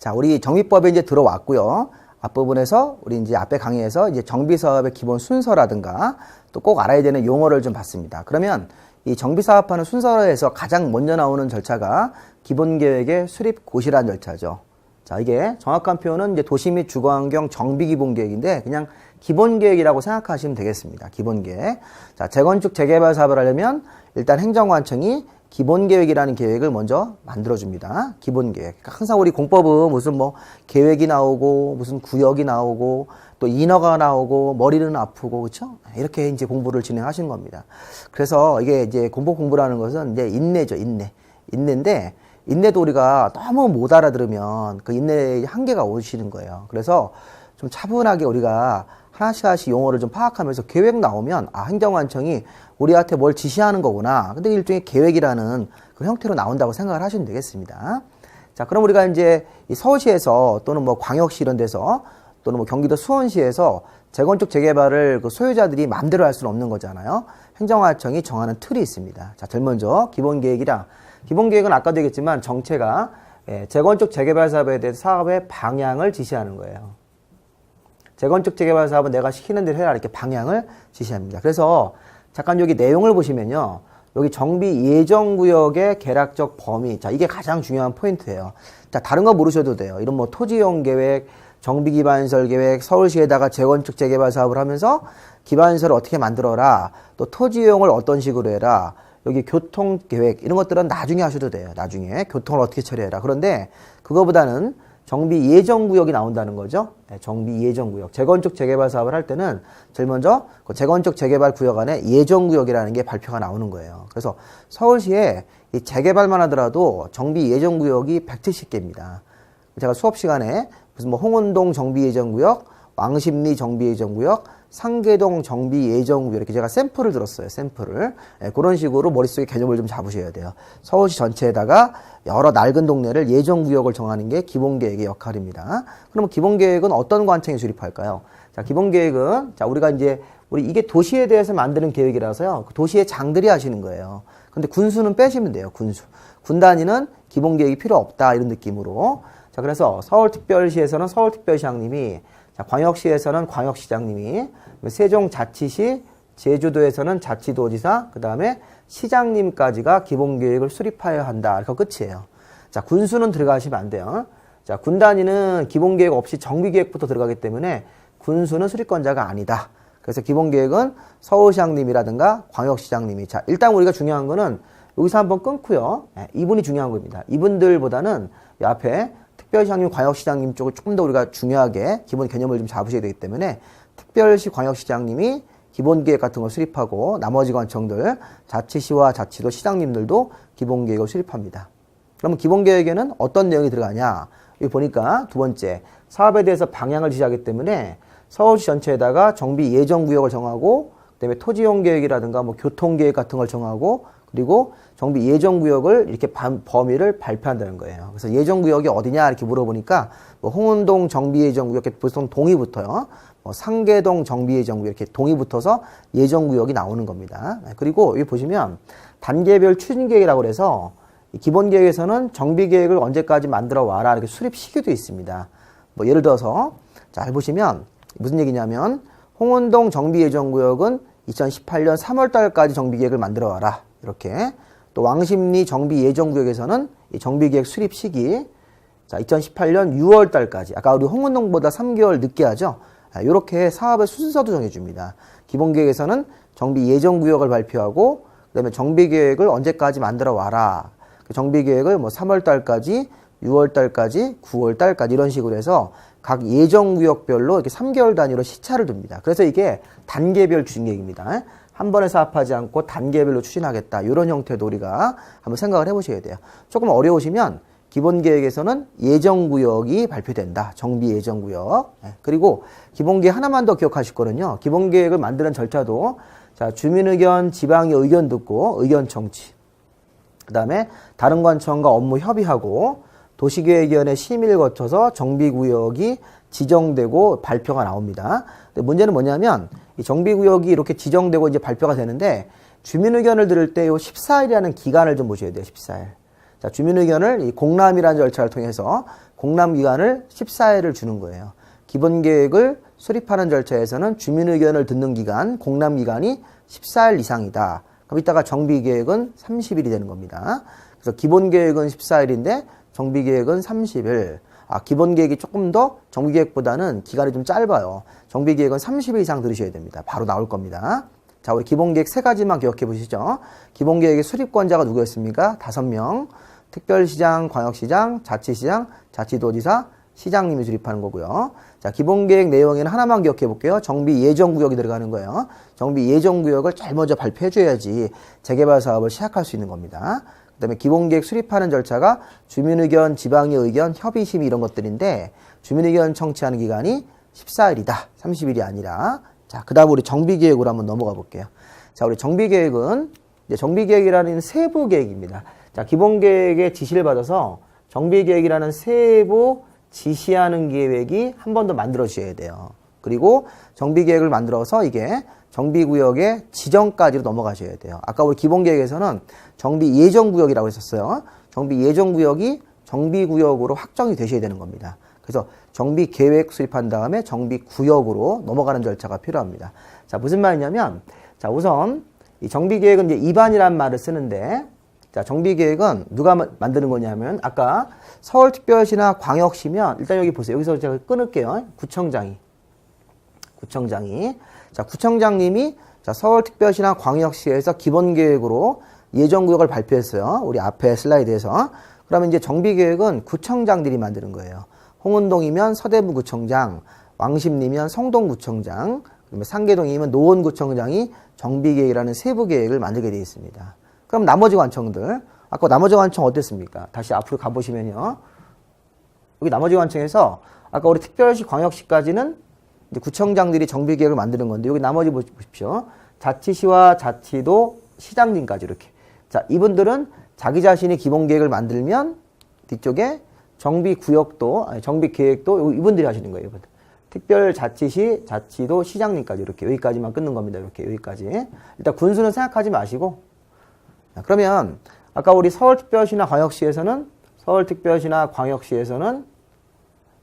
자, 우리 정비법에 이제 들어왔고요. 앞부분에서 우리 이제 앞에 강의에서 이제 정비사업의 기본 순서라든가 또 꼭 알아야 되는 용어를 좀 봤습니다. 그러면 이 정비사업하는 순서에서 가장 먼저 나오는 절차가 기본계획의 수립고시라는 절차죠. 자, 이게 정확한 표현은 이제 도시 및 주거환경 정비기본계획인데 그냥 기본계획이라고 생각하시면 되겠습니다. 기본계획. 자, 재건축 재개발 사업을 하려면 일단 행정관청이 기본계획이라는 계획을 먼저 만들어줍니다. 기본계획. 항상 우리 공법은 무슨 뭐 계획이 나오고 무슨 구역이 나오고 또 인허가 나오고 머리는 아프고 그렇죠? 이렇게 이제 공부를 진행하시는 겁니다. 그래서 이게 이제 공부라는 것은 이제 인내죠, 인내. 인내인데 인내도 우리가 너무 못 알아들으면 그 인내의 한계가 오시는 거예요. 그래서 좀 차분하게 우리가 하나씩 용어를 좀 파악하면서 계획 나오면 아, 행정관청이 우리한테 뭘 지시하는 거구나. 근데 일종의 계획이라는 그 형태로 나온다고 생각을 하시면 되겠습니다. 자, 그럼 우리가 이제 이 서울시에서 또는 뭐 광역시 이런 데서 또는 뭐 경기도 수원시에서 재건축 재개발을 그 소유자들이 마음대로 할 수는 없는 거잖아요. 행정관청이 정하는 틀이 있습니다. 자, 제일 먼저 기본계획이랑 기본계획은 아까도 얘기했지만 정체가 재건축 재개발 사업에 대해서 사업의 방향을 지시하는 거예요. 재건축 재개발 사업은 내가 시키는 대로 해라 이렇게 방향을 지시합니다. 그래서 잠깐 여기 내용을 보시면요. 여기 정비 예정구역의 계략적 범위. 자, 이게 가장 중요한 포인트예요. 자, 다른 거 모르셔도 돼요. 이런 뭐 토지이용 계획, 정비 기반시설 계획, 서울시에다가 재건축 재개발 사업을 하면서 기반시설을 어떻게 만들어라. 또 토지 이용을 어떤 식으로 해라. 여기 교통 계획 이런 것들은 나중에 하셔도 돼요. 나중에 교통을 어떻게 처리해라. 그런데 그거보다는 정비 예정구역이 나온다는 거죠. 네, 정비 예정구역. 재건축 재개발 사업을 할 때는 제일 먼저 그 재건축 재개발 구역 안에 예정구역이라는 게 발표가 나오는 거예요. 그래서 서울시에 이 재개발만 하더라도 정비 예정구역이 170개입니다. 제가 수업 시간에 무슨 뭐 홍은동 정비 예정구역, 왕십리 정비 예정구역, 상계동 정비 예정구역 이렇게 제가 샘플을 들었어요. 샘플을. 네, 그런 식으로 머릿속에 개념을 좀 잡으셔야 돼요. 서울시 전체에다가 여러 낡은 동네를 예정구역을 정하는 게 기본계획의 역할입니다. 그러면 기본계획은 어떤 관청에 수립할까요? 자, 기본계획은 자, 우리가 이제 이게 도시에 대해서 만드는 계획이라서요. 그 도시의 장들이 하시는 거예요. 근데 군수는 빼시면 돼요. 군수. 군 단위는 기본계획이 필요 없다 이런 느낌으로. 자, 그래서 서울특별시에서는 서울특별시장님이 자, 광역시에서는 광역시장님이, 세종자치시, 제주도에서는 자치도지사, 그 다음에 시장님까지가 기본계획을 수립하여야 한다. 이거 끝이에요. 자, 군수는 들어가시면 안 돼요. 자, 군 단위는 기본계획 없이 정비계획부터 들어가기 때문에 군수는 수립권자가 아니다. 그래서 기본계획은 서울시장님이라든가 광역시장님이. 자, 일단 우리가 중요한 거는 여기서 한번 끊고요. 이분이 중요한 겁니다. 이분들보다는 이 앞에 특별시장님, 광역시장님 쪽을 조금 더 우리가 중요하게 기본 개념을 좀 잡으셔야 되기 때문에 특별시, 광역시장님이 기본계획 같은 걸 수립하고 나머지 관청들, 자치시와 자치도 시장님들도 기본계획을 수립합니다. 그러면 기본계획에는 어떤 내용이 들어가냐? 여기 보니까 두 번째, 사업에 대해서 방향을 지시하기 때문에 서울시 전체에다가 정비 예정구역을 정하고 그다음에 토지이용 계획이라든가 뭐 교통계획 같은 걸 정하고 그리고 정비 예정구역을 이렇게 범위를 발표한다는 거예요. 그래서 예정구역이 어디냐 이렇게 물어보니까 뭐 홍은동 정비예정구역 보통 동이 붙어요. 뭐 상계동 정비예정구역 이렇게 동이 붙어서 예정구역이 나오는 겁니다. 그리고 여기 보시면 단계별 추진계획이라고 해서 기본계획에서는 정비계획을 언제까지 만들어 와라 이렇게 수립 시기도 있습니다. 뭐 예를 들어서 잘 보시면 무슨 얘기냐면 홍은동 정비예정구역은 2018년 3월 달까지 정비계획을 만들어 와라. 이렇게. 또 왕십리 정비예정구역에서는 이 정비계획 수립 시기. 자, 2018년 6월 달까지. 아까 우리 홍은동보다 3개월 늦게 하죠. 이렇게 사업의 순서도 정해줍니다. 기본계획에서는 정비예정구역을 발표하고, 그 다음에 정비계획을 언제까지 만들어 와라. 그 정비계획을 뭐 3월 달까지, 6월 달까지, 9월 달까지 이런 식으로 해서 각 예정구역별로 이렇게 3개월 단위로 시차를 둡니다. 그래서 이게 단계별 추진계획입니다. 한 번에 사업하지 않고 단계별로 추진하겠다. 이런 형태도 우리가 한번 생각을 해보셔야 돼요. 조금 어려우시면 기본계획에서는 예정구역이 발표된다. 정비예정구역. 그리고 기본계획 하나만 더 기억하실 거는요. 기본계획을 만드는 절차도 자, 주민의견, 지방의 의견 듣고 의견 청취. 그 다음에 다른 관청과 업무 협의하고 도시계획위원회 심의를 거쳐서 정비구역이 지정되고 발표가 나옵니다. 근데 문제는 뭐냐면 이 정비구역이 이렇게 지정되고 이제 발표가 되는데 주민의견을 들을 때 요 14일이라는 기간을 좀 보셔야 돼요. 14일. 자, 주민의견을 이 공람이라는 절차를 통해서 공람기간을 14일을 주는 거예요. 기본계획을 수립하는 절차에서는 주민의견을 듣는 기간, 공람기간이 14일 이상이다. 그럼 이따가 정비계획은 30일이 되는 겁니다. 그래서 기본계획은 14일인데 정비계획은 30일. 기본계획이 조금 더 정비계획보다는 기간이 좀 짧아요. 정비계획은 30일 이상 들으셔야 됩니다. 바로 나올 겁니다. 자, 우리 기본계획 세 가지만 기억해 보시죠. 기본계획의 수립권자가 누구였습니까? 5명. 특별시장, 광역시장, 자치시장, 자치도지사, 시장님이 수립하는 거고요. 자, 기본계획 내용에는 하나만 기억해 볼게요. 정비 예정구역이 들어가는 거예요. 정비 예정구역을 제일 먼저 발표해 줘야지 재개발 사업을 시작할 수 있는 겁니다. 그 다음에 기본계획 수립하는 절차가 주민의견, 지방의 의견, 협의심의 이런 것들인데 주민의견 청취하는 기간이 14일이다. 30일이 아니라. 자, 그 다음 우리 정비계획으로 한번 넘어가 볼게요. 자, 우리 정비계획은 이제 정비계획이라는 세부 계획입니다. 자, 기본계획의 지시를 받아서 정비계획이라는 세부 지시하는 계획이 한 번 더 만들어져야 돼요. 그리고 정비계획을 만들어서 이게 정비구역의 지정까지로 넘어가셔야 돼요. 아까 우리 기본계획에서는 정비예정구역이라고 했었어요. 정비예정구역이 정비구역으로 확정이 되셔야 되는 겁니다. 그래서 정비계획 수립한 다음에 정비구역으로 넘어가는 절차가 필요합니다. 자, 무슨 말이냐면, 자, 우선 이 정비계획은 이제 입안이라는 말을 쓰는데, 자, 정비계획은 누가 만드는 거냐면, 아까 서울특별시나 광역시면, 일단 여기 보세요. 여기서 제가 끊을게요. 구청장이. 자, 구청장님이 자, 서울특별시나 광역시에서 기본계획으로 예정구역을 발표했어요. 우리 앞에 슬라이드에서. 그러면 이제 정비계획은 구청장들이 만드는 거예요. 홍은동이면 서대문구청장, 왕십리면 성동구청장, 그다음에 상계동이면 노원구청장이 정비계획이라는 세부계획을 만들게 되어 있습니다. 그럼 나머지 관청들, 아까 나머지 관청 어땠습니까? 다시 앞으로 가보시면요. 여기 나머지 관청에서 아까 우리 특별시, 광역시까지는 이제 구청장들이 정비계획을 만드는 건데 여기 나머지 보십시오. 자치시와 자치도, 시장님까지 이렇게. 자, 이분들은 자기 자신이 기본계획을 만들면 뒤쪽에 정비구역도, 정비계획도 이분들이 하시는 거예요. 이분들. 특별자치시, 자치도, 시장님까지 이렇게 여기까지만 끊는 겁니다. 이렇게 여기까지. 일단 군수는 생각하지 마시고. 자, 그러면 아까 우리 서울특별시나 광역시에서는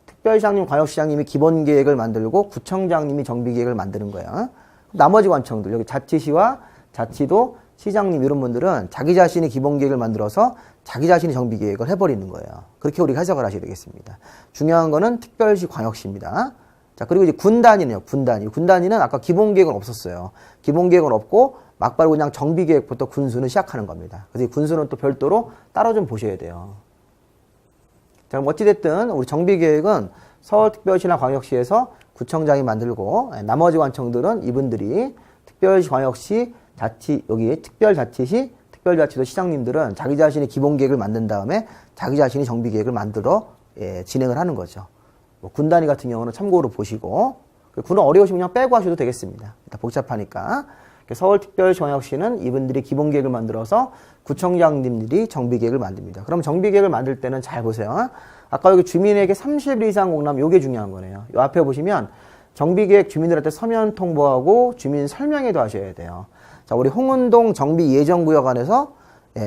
특별시장님, 광역시장님이 기본계획을 만들고 구청장님이 정비계획을 만드는 거예요. 나머지 관청들, 여기 자치시와 자치도, 시장님 이런 분들은 자기 자신이 기본계획을 만들어서 자기 자신이 정비계획을 해버리는 거예요. 그렇게 우리가 해석을 하셔야 되겠습니다. 중요한 거는 특별시, 광역시입니다. 자, 그리고 이제 군단위는요. 군단위는 아까 기본계획은 없었어요. 기본계획은 없고 막바로 그냥 정비계획부터 군수는 시작하는 겁니다. 그래서 이 군수는 또 별도로 따로 좀 보셔야 돼요. 자, 그럼 어찌됐든 우리 정비계획은 서울특별시나 광역시에서 구청장이 만들고 나머지 관청들은 이분들이 특별시, 광역시, 자치, 여기 특별자치시, 특별자치도 시장님들은 자기 자신이 기본계획을 만든 다음에 자기 자신이 정비계획을 만들어 진행을 하는 거죠. 뭐 군단위 같은 경우는 참고로 보시고 군은 어려우시면 그냥 빼고 하셔도 되겠습니다. 일단 복잡하니까. 서울특별시, 광역시는 이분들이 기본계획을 만들어서 구청장님들이 정비계획을 만듭니다. 그럼 정비계획을 만들 때는 잘 보세요. 아까 여기 주민에게 30일 이상 공람, 요게 중요한 거네요. 요 앞에 보시면 정비계획 주민들한테 서면 통보하고 주민 설명회도 하셔야 돼요. 자, 우리 홍은동 정비예정구역 안에서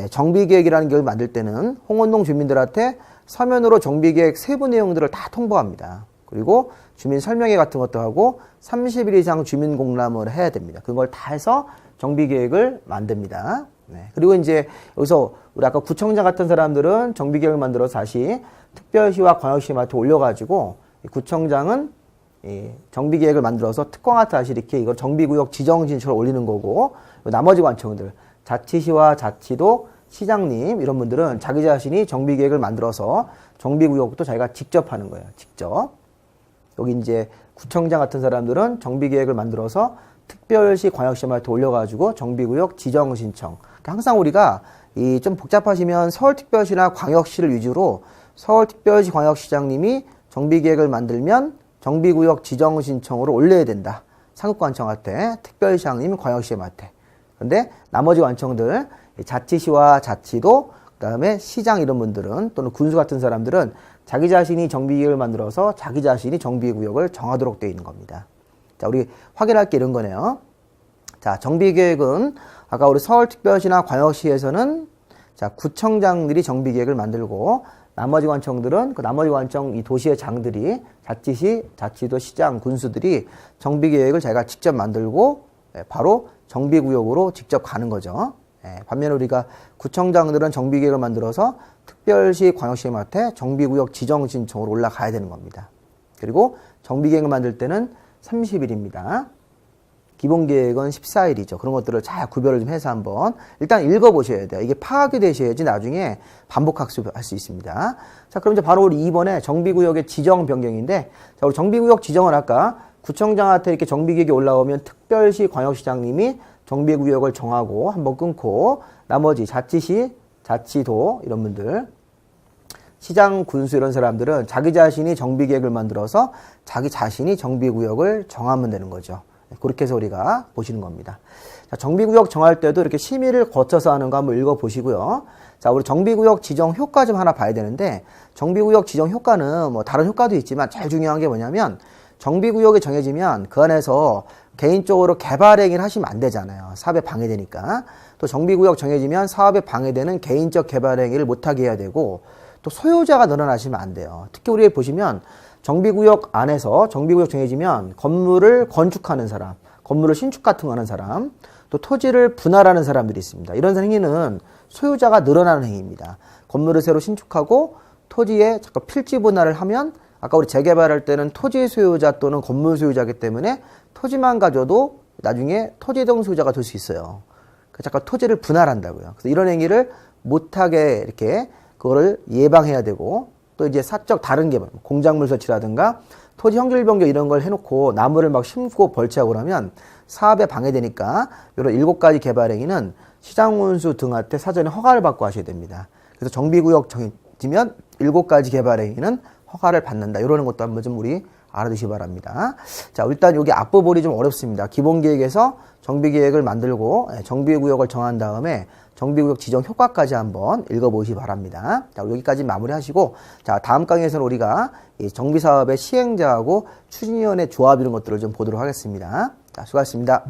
정비계획이라는 계획을 만들 때는 홍은동 주민들한테 서면으로 정비계획 세부 내용들을 다 통보합니다. 그리고 주민 설명회 같은 것도 하고 30일 이상 주민 공람을 해야 됩니다. 그걸 다 해서 정비계획을 만듭니다. 네. 그리고 이제 여기서 우리 아까 구청장 같은 사람들은 정비계획을 만들어서 다시 특별시와 광역시한테 올려가지고 구청장은 정비계획을 만들어서 특공한테 다시 이렇게 이거 정비구역 지정신청을 올리는 거고 나머지 관청들 자치시와 자치도, 시장님 이런 분들은 자기 자신이 정비계획을 만들어서 정비구역도 자기가 직접 하는 거예요. 직접. 여기 이제 구청장 같은 사람들은 정비계획을 만들어서 특별시, 광역시한테 올려가지고 정비구역 지정신청. 항상 우리가 이 좀 복잡하시면 서울특별시나 광역시를 위주로 서울특별시, 광역시장님이 정비계획을 만들면 정비구역 지정신청으로 올려야 된다. 상급관청한테, 특별시장님, 광역시장한테. 근데 나머지 관청들, 자치시와 자치도, 그 다음에 시장 이런 분들은 또는 군수 같은 사람들은 자기 자신이 정비계획을 만들어서 자기 자신이 정비구역을 정하도록 되어 있는 겁니다. 자, 우리 확인할 게 이런 거네요. 자, 정비계획은 아까 우리 서울특별시나 광역시에서는 자, 구청장들이 정비계획을 만들고 나머지 관청들은 그 나머지 관청 이 도시의 장들이 자치시, 자치도, 시장, 군수들이 정비계획을 자기가 직접 만들고 바로 정비구역으로 직접 가는 거죠. 반면에 우리가 구청장들은 정비계획을 만들어서 특별시, 광역시장한테 정비구역 지정 신청으로 올라가야 되는 겁니다. 그리고 정비계획을 만들 때는 30일입니다. 기본계획은 14일이죠. 그런 것들을 잘 구별을 좀 해서 한번 일단 읽어보셔야 돼요. 이게 파악이 되셔야지 나중에 반복학습할 수 있습니다. 자, 그럼 이제 바로 우리 2번에 정비구역의 지정 변경인데, 자, 우리 정비구역 지정을 아까 구청장한테 이렇게 정비계획이 올라오면 특별시, 광역시장님이 정비구역을 정하고 한번 끊고 나머지 자치시, 자치도 이런 분들, 시장, 군수 이런 사람들은 자기 자신이 정비계획을 만들어서 자기 자신이 정비구역을 정하면 되는 거죠. 그렇게 해서 우리가 보시는 겁니다. 자, 정비구역 정할 때도 이렇게 심의를 거쳐서 하는 거 한번 읽어보시고요. 자, 우리 정비구역 지정 효과 좀 하나 봐야 되는데, 정비구역 지정 효과는 뭐 다른 효과도 있지만 제일 중요한 게 뭐냐면, 정비구역이 정해지면 그 안에서 개인적으로 개발 행위를 하시면 안 되잖아요. 사업에 방해되니까. 또 정비구역 정해지면 사업에 방해되는 개인적 개발 행위를 못하게 해야 되고, 또 소유자가 늘어나시면 안 돼요. 특히 우리 보시면 정비구역 안에서 정비구역 정해지면 건물을 건축하는 사람, 건물을 신축 같은 거 하는 사람, 또 토지를 분할하는 사람들이 있습니다. 이런 행위는 소유자가 늘어나는 행위입니다. 건물을 새로 신축하고 토지에 자꾸 필지 분할을 하면 아까 우리 재개발할 때는 토지 소유자 또는 건물 소유자이기 때문에 토지만 가져도 나중에 토지동 소유자가 될 수 있어요. 자꾸 토지를 분할한다고요. 그래서 이런 행위를 못하게 이렇게 그거를 예방해야 되고, 또 이제 사적 다른 개발, 공작물 설치라든가 토지 형질 변경 이런 걸 해놓고 나무를 막 심고 벌채하고 그러면 사업에 방해되니까 이런 7가지 개발 행위는 시장군수 등한테 사전에 허가를 받고 하셔야 됩니다. 그래서 정비구역 정해지면 7가지 개발 행위는 허가를 받는다. 이러는 것도 한번 좀 우리 알아두시기 바랍니다. 자, 일단 여기 앞부분이 좀 어렵습니다. 기본계획에서 정비계획을 만들고 정비구역을 정한 다음에 정비구역 지정 효과까지 한번 읽어보시기 바랍니다. 자, 여기까지 마무리하시고, 자, 다음 강의에서는 우리가 이 정비사업의 시행자하고 추진위원회 조합 이런 것들을 좀 보도록 하겠습니다. 자, 수고하셨습니다.